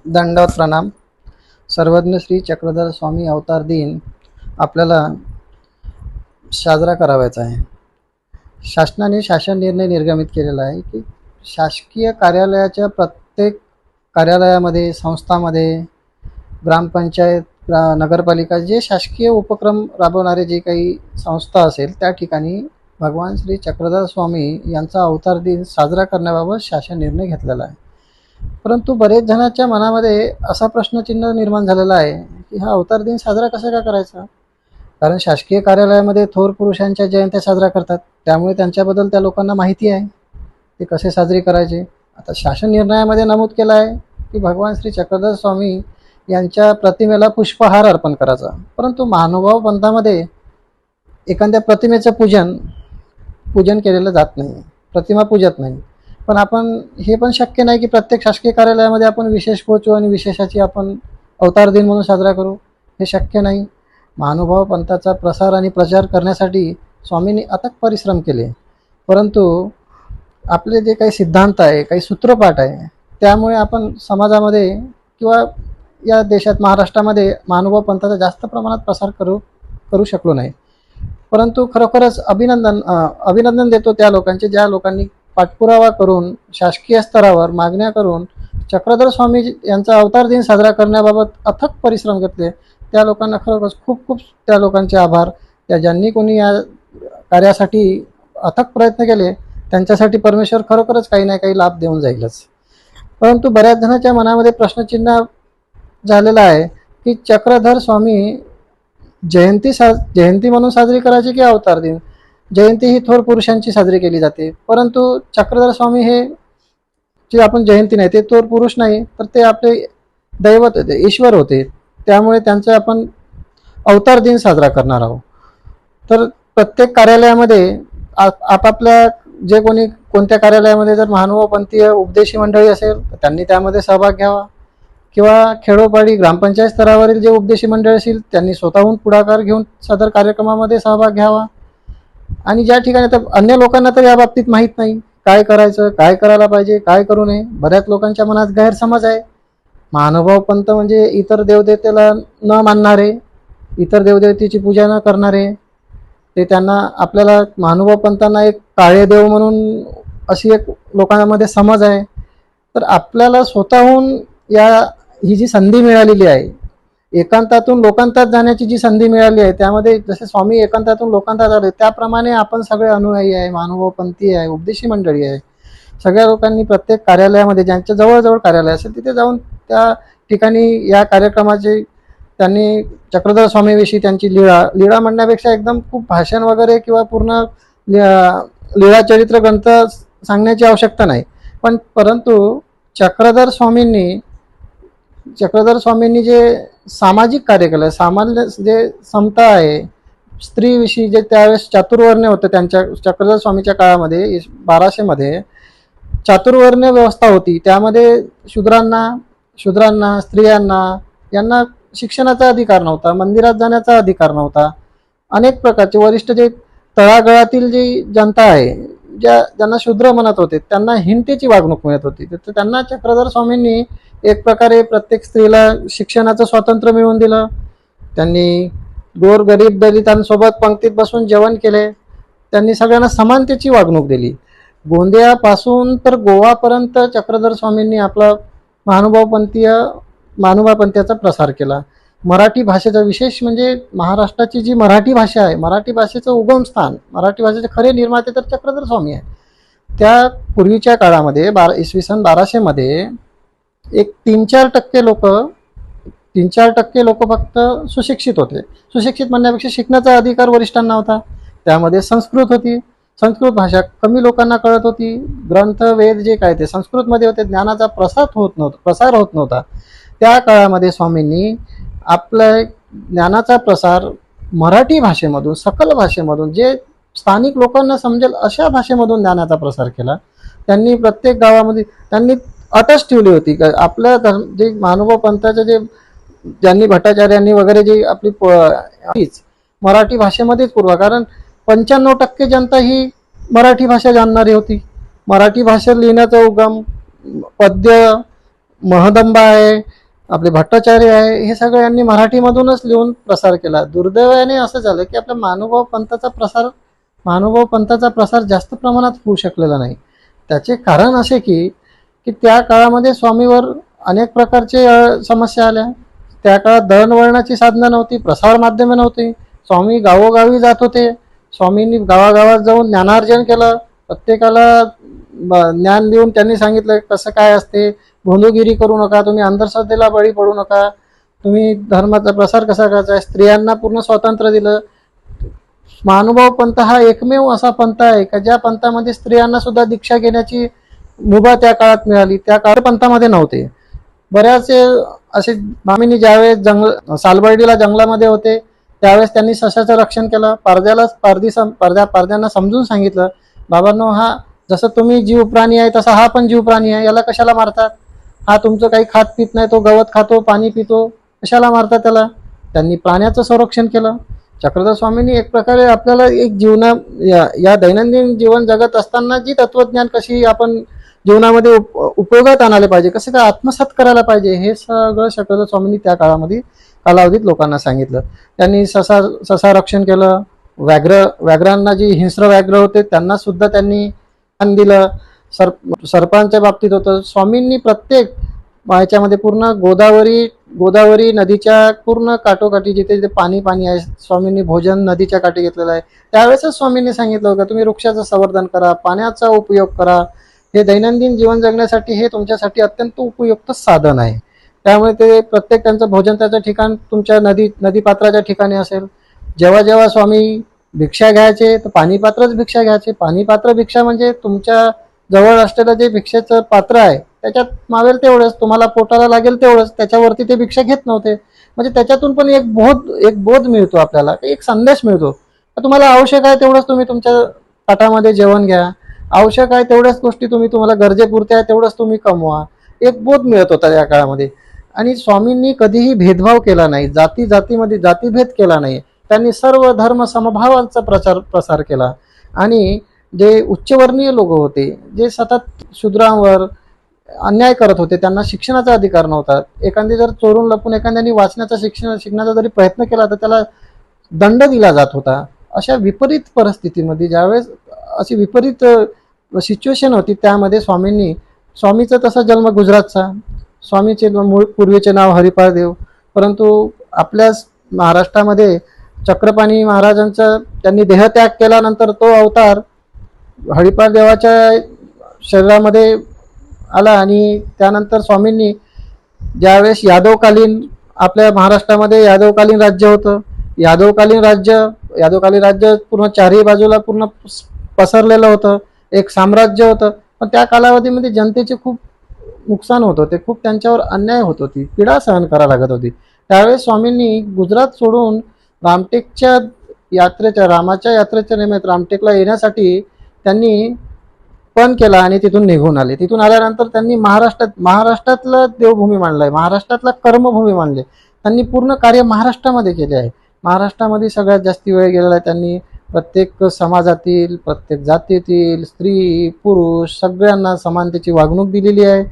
दंडवत प्रणाम। सर्वज्ञ श्री चक्रधर स्वामी अवतार दिन आपल्याला साजरा करावायचा आहे। शासनाने शासन निर्णय निर्गमित केलेला आहे की शासकीय कार्यालयाच्या प्रत्येक कार्यालयामध्ये, संस्थांमध्ये, ग्रामपंचायत, नगरपालिका जे शासकीय उपक्रम राबवणारे जे काही संस्था असेल त्या ठिकाणी भगवान श्री चक्रधर स्वामी यांचा अवतार दिन साजरा करण्याबाबत शासन निर्णय घेतलेला आहे। परंतु बरेच जणांच्या मनामध्ये असा प्रश्नचिन्ह निर्माण झालेला आहे की हा अवतार दिन साजरा कसा का करायचा। कारण शासकीय कार्यालयामध्ये थोर पुरुषांच्या जयंत्या साजरा करतात, त्यामुळे त्यांच्याबद्दल त्या लोकांना माहिती आहे ते कसे साजरे करायचे। आता शासन निर्णयामध्ये नमूद केलं आहे की भगवान श्री चक्रधर स्वामी यांच्या प्रतिमेला पुष्पहार अर्पण करायचा, परंतु महानुभाव पंथामध्ये एखाद्या प्रतिमेचं पूजन केलेलं जात नाही, प्रतिमा पूजत नाही। पण आपण हे पण शक्य नाही की प्रत्येक शासकीय कार्यालयामध्ये आपण विशेष पोचू आणि विशेषाची आपण अवतार दिन म्हणून साजरा करू, हे शक्य नाही। महानुभाव पंथाचा प्रसार आणि प्रचार करण्यासाठी स्वामींनी अथक परिश्रम केले, परंतु आपले जे काही सिद्धांत आहे, काही सूत्रपाठ आहे, त्यामुळे आपण समाजामध्ये किंवा या देशात महाराष्ट्रामध्ये महानुभाव पंथाचा जास्त प्रमाणात प्रसार करू शकलो नाही। परंतु खरोखरच अभिनंदन देतो त्या लोकांचे ज्या लोकांनी पाठपुरावा करून शासकीय स्तरावर मागण्या करून चक्रधर स्वामी यांचा अवतार दिन साजरा करण्याबाबत अथक परिश्रम घेतले। त्या लोकांना खरोखरच खूप खूप त्या लोकांचे आभार। त्या ज्यांनी कोणी या कार्यासाठी अथक प्रयत्न केले त्यांच्यासाठी परमेश्वर खरोखरच काही ना काही लाभ देऊन जाईलच। परंतु बऱ्याच जणांच्या मनामध्ये प्रश्नचिन्ह झालेला आहे की चक्रधर स्वामी जयंती म्हणून साजरी करायची की अवतार दिन। जयंती ही थोर पुरुषांची साजरी केली जाते, परंतु चक्रधर स्वामी हे जे आपण जयंती नाही, ते थोर पुरुष नाही तर ते आपले दैवत होते, ईश्वर होते, त्यामुळे त्यांचा आपण अवतार दिन साजरा करणार आहोत। तर प्रत्येक कार्यालयामध्ये आपापल्या जे कोणत्या कार्यालयामध्ये जर महानुभावपंथीय उपदेशी मंडळी असेल तर त्यांनी त्यामध्ये सहभाग घ्यावा, किंवा खेडोपाडी ग्रामपंचायत स्तरावरील जे उपदेशी मंडळ असतील त्यांनी स्वतःहून पुढाकार घेऊन सदर कार्यक्रमामध्ये सहभाग घ्यावा। आणि ज्या ठिकाणी तर अन्य लोकांना तर या बाबतीत माहीत नाही काय करायचं, काय करायला पाहिजे, काय करू नये। बऱ्याच लोकांच्या मनात गैरसमज आहे। महानुभाव पंथ म्हणजे इतर देवदेवतेला न मानणारे, इतर देवदेवतेची पूजा न करणारे, ते त्यांना आपल्याला महानुभाव पंथांना एक काळे देव म्हणून अशी एक लोकांमध्ये समज आहे। तर आपल्याला स्वतःहून ही जी संधी मिळालेली आहे, एकांतातून लोकांतात जाण्याची जी संधी मिळाली आहे, त्यामध्ये जसे स्वामी एकांतातून लोकांतात आले त्याप्रमाणे आपण सगळे अनुयायी आहे, महानुभावपंथी आहे, उपदेशी मंडळी आहे। सगळ्या लोकांनी प्रत्येक कार्यालयामध्ये ज्यांच्या जवळजवळ कार्यालय असेल तिथे जाऊन त्या ठिकाणी या कार्यक्रमाचे त्यांनी चक्रधर स्वामीविषयी त्यांची लीळा म्हणण्यापेक्षा एकदम खूप भाषण वगैरे किंवा पूर्ण लीळा चरित्र ग्रंथ सांगण्याची आवश्यकता नाही। परंतु चक्रधर स्वामींनी जे सामाजिक कार्य केलं, सामान्य जे समता आहे, स्त्रीविषयी जे त्यावेळेस चातुर्वर्ण्य होतं, त्यांच्या चक्रधर स्वामीच्या काळामध्ये 1200 मध्ये चातुर्वर्ण्य व्यवस्था होती। त्यामध्ये शूद्रांना, स्त्रियांना यांना शिक्षणाचा अधिकार नव्हता, मंदिरात जाण्याचा अधिकार नव्हता। अनेक प्रकारचे वरिष्ठ जे तळागाळातील जी जनता आहे, ज्यांना शूद्र म्हणत होते, त्यांना हिंतेची वागणूक मिळत होती। तर त्यांना चक्रधर स्वामींनी एक प्रकारे प्रत्येक स्त्रीला शिक्षणाचं स्वातंत्र्य मिळवून दिलं। त्यांनी गोरगरीब दलितांसोबत पंक्तीत बसून जेवण केले। त्यांनी सगळ्यांना समानतेची वागणूक दिली। गोंदियापासून तर गोवापर्यंत चक्रधर स्वामींनी आपला महानुभावपंथीचा प्रसार केला। मराठी भाषेचा विशेष म्हणजे महाराष्ट्राची जी मराठी भाषा आहे, मराठी भाषेचं उगमस्थान, मराठी भाषेचे खरे निर्माते तर चक्रधर स्वामी आहे। त्या पूर्वीच्या काळामध्ये इसवी सन 1200 मध्ये एक 3-4% लोक फक्त सुशिक्षित होते। सुशिक्षित म्हणण्यापेक्षा शिकण्याचा अधिकार वरिष्ठांना होता। त्यामध्ये संस्कृत होती, संस्कृत भाषा कमी लोकांना कळत होती। ग्रंथ वेद जे काय ते संस्कृतमध्ये होते, ज्ञानाचा प्रसार होत नव्हता। त्या काळामध्ये स्वामींनी आपल्या ज्ञानाचा प्रसार मराठी भाषेमधून, सकल भाषेमधून, जे स्थानिक लोकांना समजेल अशा भाषेमधून ज्ञानाचा प्रसार केला। त्यांनी प्रत्येक गावामध्ये त्यांनी अटच ठेवली होती की आपल्या जे महानुभाव पंथाचे ज्यांनी भट्टाचार्यांनी वगैरे जी आपली मराठी भाषेमध्येच पूर्व, कारण 95% जनता ही मराठी भाषा जाणणारी होती। मराठी भाषा लिहिण्याचा उगम, पद्य, महदंबा आहे, आपले भट्टाचार्य आहे, हे सगळं यांनी मराठीमधूनच लिहून प्रसार केला. दुर्दैवाने असं झालं की आपल्या महानुभाव पंथाचा प्रसार जास्त प्रमाणात होऊ शकलेला नाही. त्याचे कारण असे की त्या काळामध्ये स्वामीवर अनेक प्रकारचे समस्या आल्या. त्या काळात दळणवळणाची साधनं नव्हती, प्रसार माध्यमे नव्हती. स्वामी गावोगावी जात होते. स्वामींनी गावागावात जाऊन ज्ञानार्जन केलं. प्रत्येकाला ज्ञान देऊन त्यांनी सांगितलं कसं काय असते, भोंदूगिरी करू नका, तुम्ही अंधश्रद्धेला बळी पडू नका, तुम्ही धर्माचा प्रसार कसा करायचा आहे. स्त्रियांना पूर्ण स्वातंत्र्य दिलं. महानुभाव पंथ हा एकमेव असा पंथ आहे का ज्या पंथामध्ये स्त्रियांना सुद्धा दीक्षा घेण्याची मुभा त्या काळात मिळाली. त्या काळात पंथामध्ये नव्हते. बऱ्याचसे असे मामींनी ज्यावेळेस सालबर्डीला जंगलामध्ये होते त्यावेळेस त्यांनी सशाचं रक्षण केलं. पारध्यांना समजून सांगितलं, बाबांनो, हा जसं तुम्ही जीव प्राणी आहे तसा हा पण जीव प्राणी आहे, याला कशाला मारतात, हा तुमचं काही खात पित नाही, तो गवत खातो, पाणी पितो, कशाला मारतात त्याला. त्यांनी प्राण्याचं संरक्षण केलं. चक्रधर स्वामींनी एक प्रकारे आपल्याला एक या दैनंदिन जीवन जगत असताना जी तत्वज्ञान कशी आपण जीवनामध्ये उपयोगात आणायला पाहिजे, कसं काय आत्मसात करायला पाहिजे, हे सगळं चक्रधर स्वामींनी त्या कालावधीत लोकांना सांगितलं. त्यांनी ससा रक्षण केलं. व्याघ्रांना जी हिंस्र व्याघ्र होते त्यांना सुद्धा त्यांनी दान दिलं. सर्पांच्या बाबतीत होतं. स्वामींनी प्रत्येक ह्याच्यामध्ये पूर्ण गोदावरी नदीच्या पूर्ण काठोकाठी जिथे जिथे पाणी आहे, स्वामींनी भोजन नदीच्या काठी घेतलेलं आहे. त्यावेळेसच स्वामींनी सांगितलं होतं तुम्ही वृक्षाचं संवर्धन करा, पाण्याचा उपयोग करा. हे दैनंदिन जीवन जगण्यासाठी हे तुमच्यासाठी अत्यंत उपयुक्त साधन आहे. त्यामुळे ते प्रत्येक त्यांचं भोजन त्याचं ठिकाण तुमच्या नदीपात्राच्या ठिकाणी असेल. जेव्हा जेव्हा स्वामी भिक्षा घ्यायचे तर पाणीपात्रच भिक्षा घ्यायचे. पाणीपात्र भिक्षा म्हणजे तुमच्या जवळ असलेलं जे भिक्षेचं पात्र आहे त्याच्यात मावेल तेवढंच, तुम्हाला पोटाला लागेल तेवढंच, त्याच्यावरती ते भिक्षा घेत नव्हते. म्हणजे त्याच्यातून पण एक बोध मिळतो आपल्याला, एक संदेश मिळतो. तुम्हाला आवश्यक आहे तेवढंच तुम्ही तुमच्या ताटामध्ये जेवण घ्या, आवश्यक आहे तेवढ्याच गोष्टी तुम्हाला गरजेपुरत्या आहे तेवढंच तुम्ही कमवा. एक बोध मिळत होता या काळामध्ये. आणि स्वामींनी कधीही भेदभाव केला नाही, जातीमध्ये जातीभेद केला नाही. त्यांनी सर्व धर्म समभावाचा प्रसार केला. आणि जे उच्चवर्णीय लोक होते, जे सतत शूद्रांवर अन्याय करत होते, त्यांना शिक्षणाचा अधिकार नव्हता. एखादी जर चोरून लपून एखाद्याने शिकण्याचा जरी प्रयत्न केला तर त्याला दंड दिला जात होता. अशा विपरीत परिस्थितीमध्ये ज्यावेळेस अशी विपरीत सिच्युएशन होती त्यामध्ये स्वामीचा तसा जन्म गुजरातचा. स्वामीचे पूर्वीचे नाव हरिपाळ देव, परंतु आपल्या महाराष्ट्रामध्ये चक्रपाणी महाराजांचा त्यांनी देहत्याग केल्यानंतर तो अवतार हरिपाळ देवाच्या शरीरामध्ये आला. आणि त्यानंतर स्वामींनी ज्यावेळेस आपल्या महाराष्ट्रामध्ये यादवकालीन राज्य होतं, यादवकालीन राज्य पूर्ण चारही बाजूला पूर्ण पसरलेलं होतं, एक साम्राज्य होतं. पण त्या कालावधीमध्ये जनतेचे खूप नुकसान होत होते, खूप त्यांच्यावर अन्याय होत होती, पीडा सहन करावी लागत होती. त्यावेळेस स्वामींनी गुजरात सोडून रामाच्या यात्रेच्या निमित्त रामटेकला येण्यासाठी त्यांनी पण केला आणि तिथून निघून आले. तिथून आल्यानंतर त्यांनी महाराष्ट्रातलं देवभूमी मानलंय, महाराष्ट्रातला कर्मभूमी मानले. त्यांनी पूर्ण कार्य महाराष्ट्रामध्ये केले आहे. महाराष्ट्रामध्ये सगळ्यात जास्ती वेळ गेलेला आहे त्यांनी. प्रत्येक समाजातील, प्रत्येक जातीतील स्त्री पुरुष सगळ्यांना समानतेची वागणूक दिलेली आहे.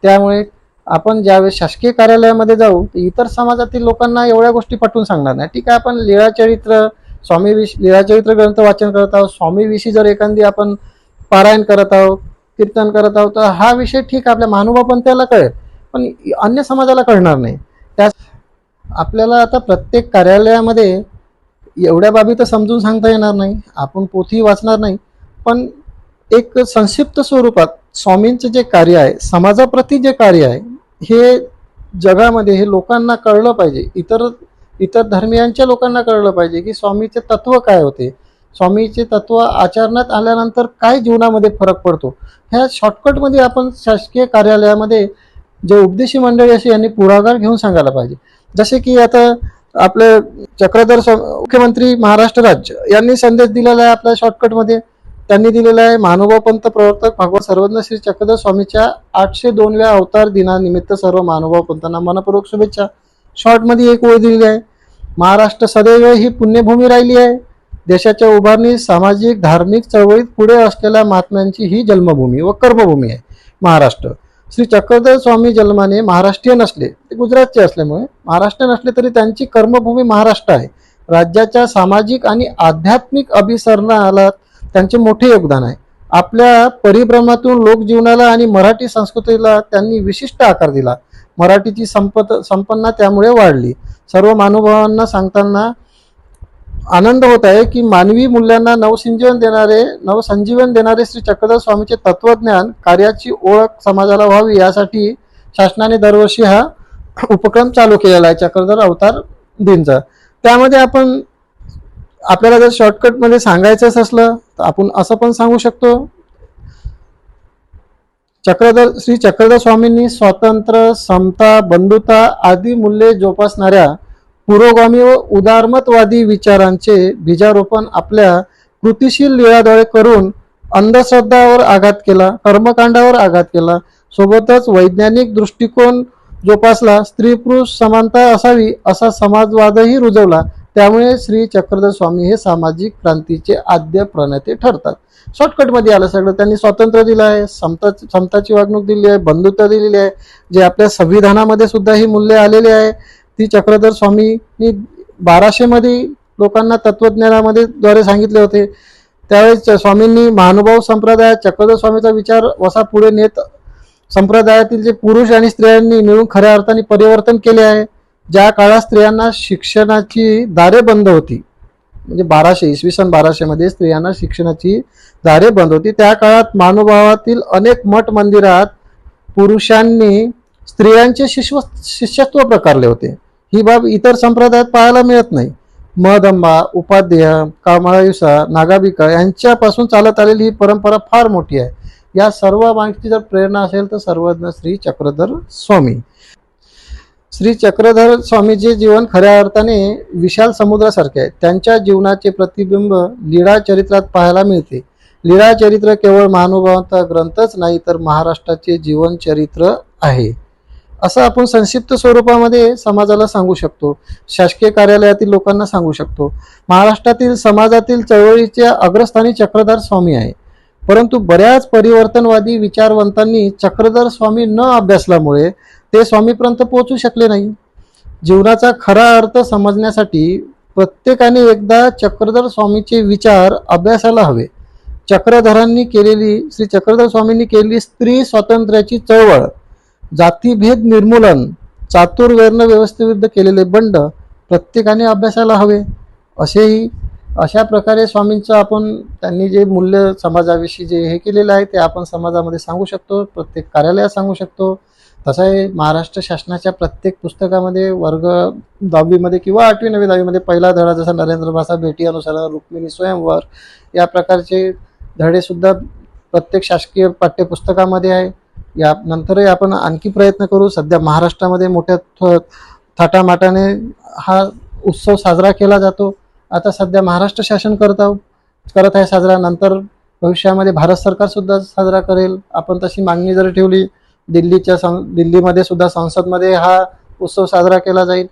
त्यामुळे आपण ज्यावेळेस शासकीय कार्यालयामध्ये जाऊ तर इतर समाजातील लोकांना एवढ्या गोष्टी पटवून सांगणार नाही. ठीक आहे, आपण लीळाचरित्र ग्रंथ वाचन करत आहोत, स्वामीविषयी जर एखादी आपण पारायण करत आहोत, कीर्तन करत आहोत, तर हा विषय ठीक आपल्या महानुभाव पंथाला कळेल, पण अन्य समाजाला कळणार नाही. त्यास आपल्याला आता प्रत्येक कार्यालयामध्ये एवढ्या बाबी तर समजून सांगता येणार नाही, आपण पोथी वाचणार नाही, पण एक संक्षिप्त स्वरूपात स्वामींचं जे कार्य आहे, समाजाप्रती जे कार्य आहे, हे जगामध्ये हे लोकांना कळलं पाहिजे. इतर धर्मियांच्या लोकांना कळलं पाहिजे की स्वामीचे तत्व काय होते, स्वामीचे तत्व आचरणात आल्यानंतर काय जीवनामध्ये फरक पडतो. ह्या शॉर्टकटमध्ये आपण शासकीय कार्यालयामध्ये जे उपदेशी मंडळी असे यांनी पुढाकार घेऊन सांगायला पाहिजे. जसे की आता आपले मुख्यमंत्री महाराष्ट्र राज्य यांनी संदेश दिलेला आहे आपल्या शॉर्टकटमध्ये. त्यांनी दिलेला आहे महानुभाव पंथ प्रवर्तक भगवत सर्वज्ञ श्री चक्रधर स्वामीच्या 802व्या अवतार दिनानिमित्त सर्व महानुभाव पंथांना मनपूर्वक शुभेच्छा. शॉर्टमध्ये एक ओळ दिलेली आहे, महाराष्ट्र सदैव ही पुण्यभूमी राहिली आहे. देशाच्या उभारणी सामाजिक धार्मिक चळवळीत पुढे असलेल्या महात्म्यांची ही जन्मभूमी व कर्मभूमी आहे महाराष्ट्र. श्री चक्रधर स्वामी जन्माने महाराष्ट्रीयन असले, ते गुजरातचे असल्यामुळे महाराष्ट्रीयन असले तरी त्यांची कर्मभूमी महाराष्ट्र आहे. राज्याच्या सामाजिक आणि आध्यात्मिक अभिसरणाला त्यांचे मोठे योगदान आहे. आपल्या परिभ्रमणातून लोकजीवनाला आणि मराठी संस्कृतीला त्यांनी विशिष्ट आकार दिला. मराठीची संपन्नता त्यामुळे वाढली. सर्व महानुभावांना सांगताना आनंद होत आहे की मानवी मूल्यांना नवसंजीवन देणारे श्री चक्रधर स्वामीचे तत्वज्ञान कार्याची ओळख समाजाला व्हावी यासाठी शासनाने दरवर्षी हा उपक्रम चालू केलेला आहे, चक्रधर अवतार दिनचा. त्यामध्ये आपल्याला जर शॉर्टकटमध्ये सांगायचंच असलं तर आपण असं पण सांगू शकतो. श्री चक्रधर स्वामींनी स्वातंत्र्य, समता, बंधुता आदी मूल्ये जोपासणाऱ्या पुरोगामी व उदारमतवादी विचारांचे बीजारोपण आपल्या कृतिशील लीळाद्वारे करून अंधश्रद्धावर आघात केला, कर्मकांडावर आघात केला. सोबतच वैज्ञानिक दृष्टिकोन जोपासला, स्त्री पुरुष समानता असावी असा समाजवादही रुजवला. त्यामुळे श्री चक्रधर स्वामी हे सामाजिक क्रांतीचे आद्य प्रणेते ठरतात. शॉर्टकटमध्ये आलं सगळं. त्यांनी स्वातंत्र्य दिलं आहे, समताची वागणूक दिली आहे, बंधुता दिलेली आहे, जे आपल्या संविधानामध्ये सुद्धा ही मूल्य आलेली आहे. ती चक्रधर स्वामींनी 1200 मध्ये लोकांना तत्वज्ञानामध्ये द्वारे सांगितले होते. त्यावेळेस स्वामींनी महानुभाव संप्रदायात चक्रधर स्वामीचा विचार वसा पुढे नेत संप्रदायातील जे पुरुष आणि स्त्रियांनी मिळून खऱ्या अर्थाने परिवर्तन केले आहे. ज्या काळात स्त्रियांना शिक्षणाची दारे बंद होती, म्हणजे इसवी सन 1200 मध्ये स्त्रियांना शिक्षणाची दारे बंद होती, त्या काळात महानुभावातील अनेक मठ मंदिरात पुरुषांनी स्त्रियांचे शिष्यत्व प्रकारले होते. ही बाब इतर संप्रदायात पाहायला मिळत नाही. महदंबा, उपाध्याय, कामळायुसा, नागाबिका यांच्यापासून चालत आलेली ही परंपरा फार मोठी आहे. या सर्व माहिती जर प्रेरणा असेल तर सर्वज्ञ श्री चक्रधर स्वामी. श्री चक्रधर स्वामीचे जीवन खऱ्या अर्थाने विशाल समुद्रासारखे आहे. त्यांच्या जीवनाचे प्रतिबिंब लीळा चरित्रात पाहायला मिळते. लीळा चरित्र केवळ महानुभावांचा ग्रंथच नाही तर महाराष्ट्राचे जीवन चरित्र आहे, असं आपण संक्षिप्त स्वरूपामध्ये समाजाला सांगू शकतो. शासकीय कार्यालयातील लोकांना सांगू शकतो. महाराष्ट्रातील समाजातील चळवळीच्या अग्रस्थानी चक्रधर स्वामी आहे. परंतु बऱ्याच परिवर्तनवादी विचारवंतांनी चक्रधर स्वामी न अभ्यासल्यामुळे ते स्वामीपर्यंत पोहोचू शकले नाही. जीवनाचा खरा अर्थ समजण्यासाठी प्रत्येकाने एकदा चक्रधर स्वामीचे विचार अभ्यासाला हवे. श्री चक्रधर स्वामींनी केलेली स्त्री स्वातंत्र्याची चळवळ, जातीभेद निर्मूलन, चातुर्वर्ण व्यवस्थेविरुद्ध केलेले बंड प्रत्येकाने अभ्यासाला हवे. अशा प्रकारे स्वामींचं त्यांनी जे मूल्य समाजाविषयी जे हे केलेलं आहे ते आपण समाजामध्ये सांगू शकतो, प्रत्येक कार्यालयात सांगू शकतो. तसं आहे महाराष्ट्र शासनाच्या प्रत्येक पुस्तकामध्ये वर्ग 10वी किंवा 8वी 9वी 10वी पहिला धडा जसा नरेंद्र भाषा भेटी अनुसार रुक्मिणी स्वयंवर या प्रकारचे धडे सुद्धा प्रत्येक शासकीय पाठ्यपुस्तकामध्ये आहे. या नंतरही आपण आणखी प्रयत्न करू. सध्या महाराष्ट्रामध्ये मोठ्या थाटामाटाने हा उत्सव साजरा केला जातो. आता सध्या महाराष्ट्र शासन करत आहे साजरा. नंतर भविष्यामध्ये भारत सरकार सुद्धा साजरा करेल. आपण तशी मागणी जर ठेवली दिल्लीमध्ये सुद्धा संसदमध्ये हा उत्सव साजरा केला जाईल.